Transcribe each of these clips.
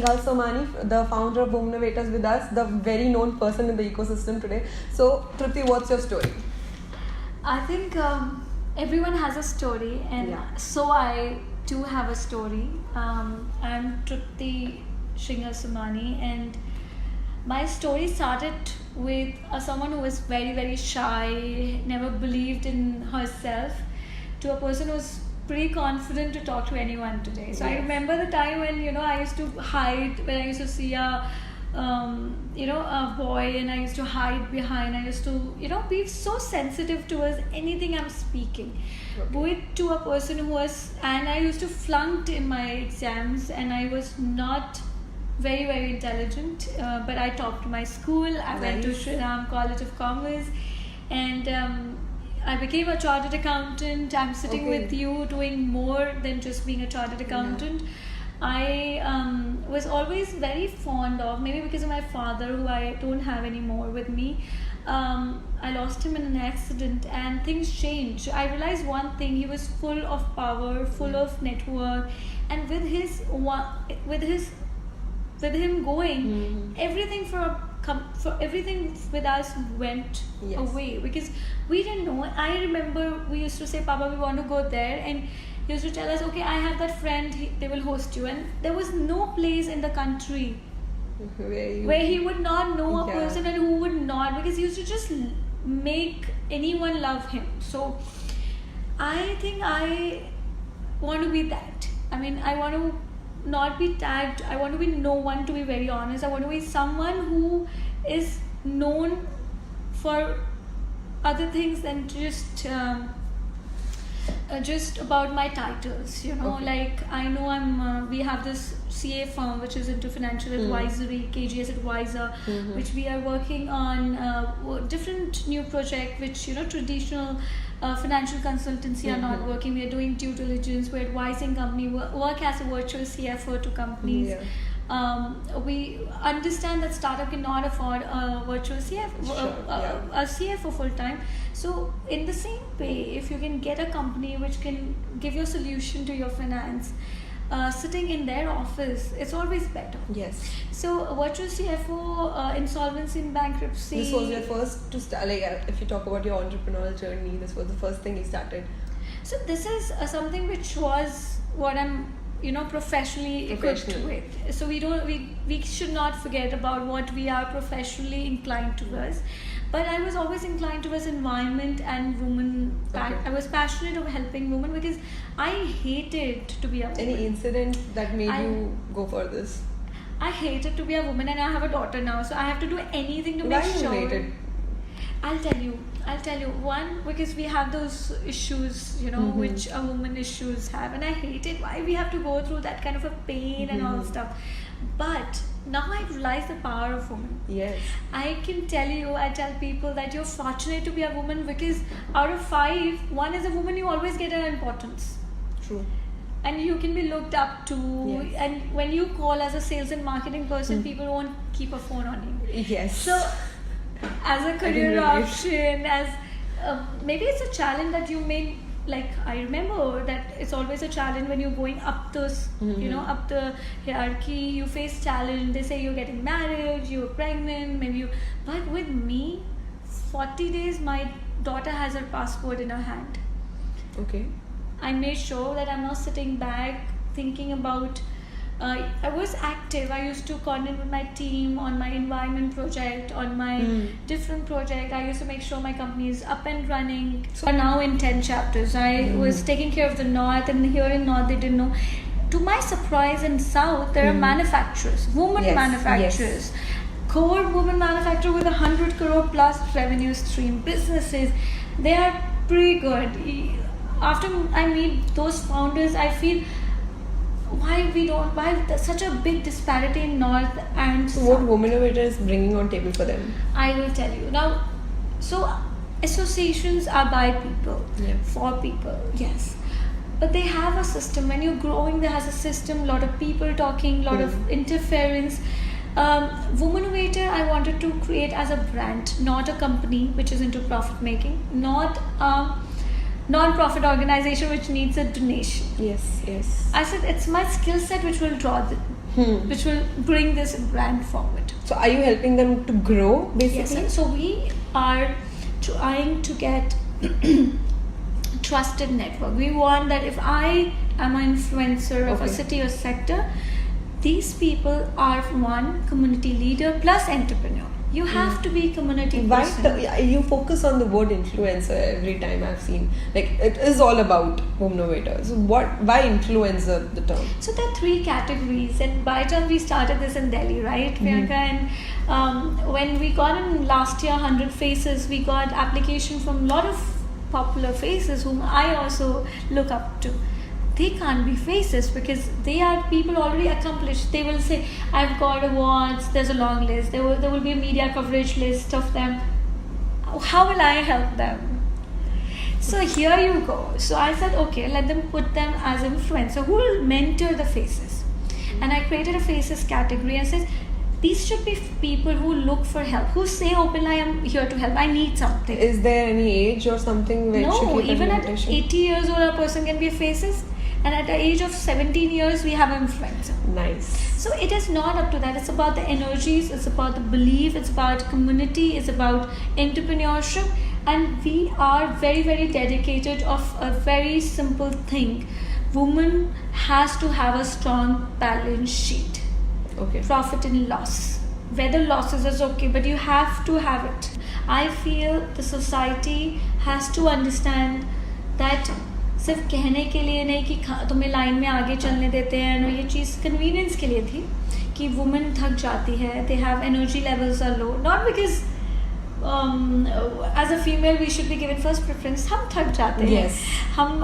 Singhal Somani, the founder of Womennovator, is with us, the very known person in the ecosystem today. So, Tripti, what's your story? I think everyone has a story, and so I too have a story. I'm Tripti Singhal Somani, and my story started with someone who was very, very shy, never believed in herself, to a person who was pretty confident to talk to anyone today. So I remember the time when I used to hide when I used to see a boy, and I used to hide behind. I used to be so sensitive towards anything I'm speaking, with to a person who was, and I used to flunk in my exams, and I was not very, very intelligent, but I topped my school. I went to Sri Ram College of Commerce, and I became a chartered accountant. I'm sitting with you doing more than just being a chartered accountant. I was always very fond of, maybe because of my father, who I don't have anymore with me. I lost him in an accident, and things changed. I realized one thing: he was full of power, full of network, and with him going, everything for everything with us went away, because we didn't know. I remember we used to say, "Papa, we want to go there," and he used to tell us, "Okay, I have that friend, they will host you." And there was no place in the country where he would not know a person, and who would not, because he used to just make anyone love him. So I think I want to be that. I mean, I want to not be tagged. I want to be no one, to be very honest. I want to be someone who is known for other things than just about my titles, like I know we have this CA firm which is into financial advisory, KGS advisor, which we are working on different new project which traditional financial consultancy are not working. We are doing due diligence, we're advising company, work as a virtual CFO to companies. We understand that startup cannot afford a virtual CFO, a CFO full time. So in the same way, if you can get a company which can give you a solution to your finance, sitting in their office, it's always better. Yes. So virtual CFO, insolvency and bankruptcy. This was your first to start, like if you talk about your entrepreneurial journey, this was the first thing you started. So this is something which was what I'm professionally equipped with. So we should not forget about what we are professionally inclined towards. But I was always inclined towards environment and women. I was passionate of helping women because I hated to be a woman. Any incident that made you go for this? I hated to be a woman, and I have a daughter now, so I have to do anything to make sure. Why you hated? I'll tell you. One, because we have those issues, which a woman issues have, and I hate it. Why we have to go through that kind of a pain and all stuff. But now I realize the power of women. Yes. I tell people that you're fortunate to be a woman, because out of 5, 1 is a woman. You always get an importance. True. And you can be looked up to. Yes. And when you call as a sales and marketing person, people won't keep a phone on you. Yes. So as a career option, as maybe it's a challenge that you may, like, I remember that it's always a challenge when you're going up those up the hierarchy. You face challenge. They say you're getting married, you're pregnant, but with me, 40 days my daughter has her passport in her hand. Okay. I made sure that I'm not sitting back thinking about. I was active. I used to coordinate with my team on my environment project, on my different project. I used to make sure my company is up and running. So now in 10 chapters, I was taking care of the North, and here in North they didn't know. To my surprise, in South there are manufacturers, manufacturers, core women manufacturer with 100 crore plus revenue stream businesses. They are pretty good. After I meet those founders, I feel why there's such a big disparity in North and South. So what Womennovator is bringing on table for them? I will tell you now. So associations are by people, for people, yes, but they have a system. When you're growing, there has a system, a lot of people talking, a lot of interference. Womennovator, I wanted to create as a brand, not a company which is into profit making, not non-profit organization which needs a donation. Yes. I said it's my skill set which will draw which will bring this brand forward. So are you helping them to grow basically? Yes, so we are trying to get trusted network. We want that if I am an influencer of a city or sector, these people are one community leader plus entrepreneur. You have to be community person. You focus on the word influencer every time I've seen. Like, it is all about Womennovator. So why influencer the term? So there are 3 categories, and by the time we started this in Delhi, right, Priyanka, and when we got in last year 100 faces, we got application from a lot of popular faces whom I also look up to. They can't be faces because they are people already accomplished. They will say, I've got awards, there's a long list, there will be a media coverage list of them. How will I help them? So here you go. So I said, okay, let them put them as influencer who will mentor the faces. And I created a faces category and said, these should be people who look for help, who say openly, I am here to help, I need something. Is there any age or something where No, even at 80 years old a person can be a faces. And at the age of 17 years, we have an influencer. Nice. So it is not up to that. It's about the energies, it's about the belief, it's about community, it's about entrepreneurship. And we are very, very dedicated of a very simple thing. Woman has to have a strong balance sheet. Okay. Profit and loss. Whether losses is okay, but you have to have it. I feel the society has to understand that सिर्फ कहने के लिए नहीं कि तुम्हें line में आगे चलने देते हैं, ये चीज़ कन्वीनियंस के लिए थी कि वुमेन थक जाती है, they have energy levels are low, not because as a female we should be given first preference, हम थक जाते हैं, हम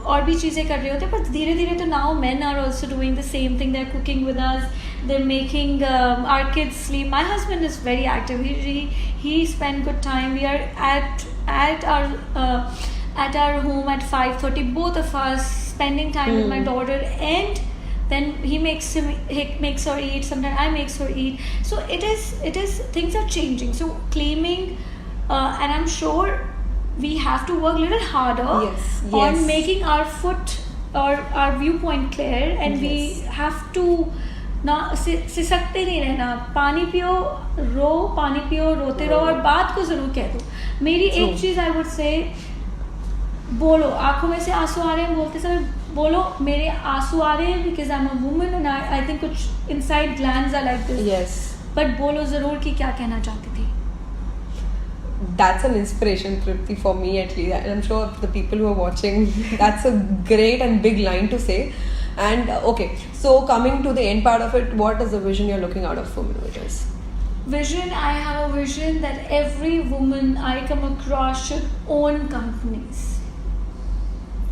और भी चीज़ें कर रहे होते हैं, पर धीरे धीरे तो now men are also doing the same thing. They're cooking with us, they're making our kids sleep. My husband is very active. He spend good time. We are at our home at 5:30, both of us spending time with my daughter, and then he makes her eat, sometimes I makes her eat. So it is things are changing. So claiming and I'm sure we have to work a little harder on making our foot or our viewpoint clear, and we have to ना सिसकते नहीं रहना. पानी पियो, रोते रहो और बात को जरूर कह दो. मेरी एक चीज आई वुड से, बोलो, आंखों में से आंसू आ रहे हैं बोलते समय बोलो मेरे आंसू आ रहे हैं because I'm a woman and I think कुछ inside glands are like this. Yes. But बोलो जरूर कि क्या कहना चाहती थी. That's an inspiration, Tripti, for me at least, and I'm sure the people who are watching, that's a great and big line to say. And okay, so coming to the end part of it, what is the vision you're looking out of Womennovators? Vision, I have a vision that every woman I come across should own companies.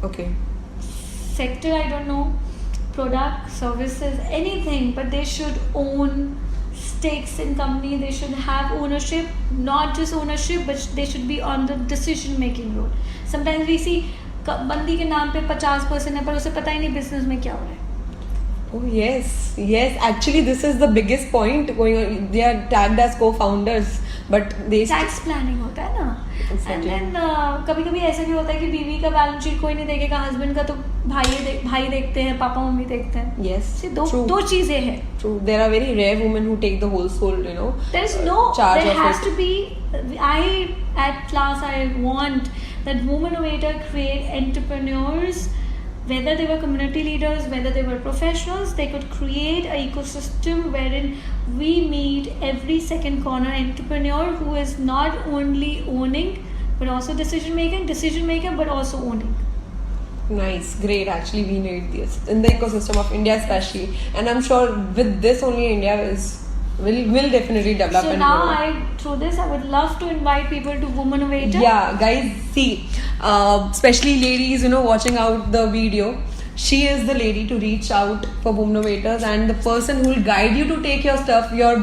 Okay. Sector, I don't know, product, services, anything, but they should own stakes in company. They should have ownership, not just ownership, but they should be on the decision making role. Sometimes we see बंदी के नाम पे 50% है पर उसे पता ही नहीं business में क्या हो रहा है. Oh yes, actually this is the biggest point going on. They are tagged as co-founders, but they tax planning होता है ना. Exactly. And then कभी-कभी ऐसा भी होता है कि बीवी का बैलेंस शीट कोई नहीं देखेगा, हस्बैंड का तो भाई देखते हैं, पापा मम्मी देखते हैं. Yes. दो चीजें हैं. True. There are very rare women who take the whole soul, There is no charge there of has it. to be. At last I want that Womennovator create entrepreneurs, whether they were community leaders, whether they were professionals, they could create an ecosystem wherein we meet every second corner entrepreneur who is not only owning but also decision maker but also owning. Nice, great. Actually, we need this in the ecosystem of India especially, and I'm sure with this only India will definitely develop. So and now grow. through this I would love to invite people to Womennovator. Yeah, guys, see, especially ladies, watching out the video, she is the lady to reach out for Womennovators and the person who will guide you to take your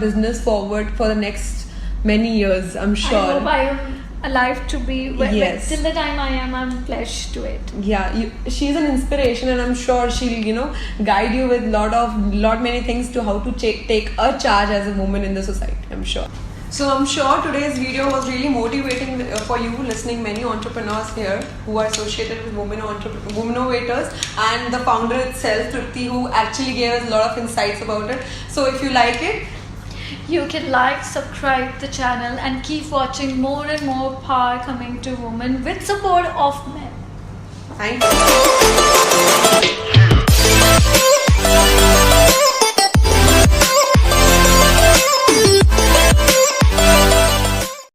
business forward for the next many years, I'm sure. I hope I am alive to be till the time I'm pledged to it. Yeah, she's an inspiration, and I'm sure she'll guide you with lot many things to how to take a charge as a woman in the society, I'm sure. So I'm sure today's video was really motivating for you, listening many entrepreneurs here who are associated with Womennovators, and the founder itself, Tripti, who actually gave us a lot of insights about it. So if you like it, you can like, subscribe the channel and keep watching more and more power coming to women with support of men. thank you.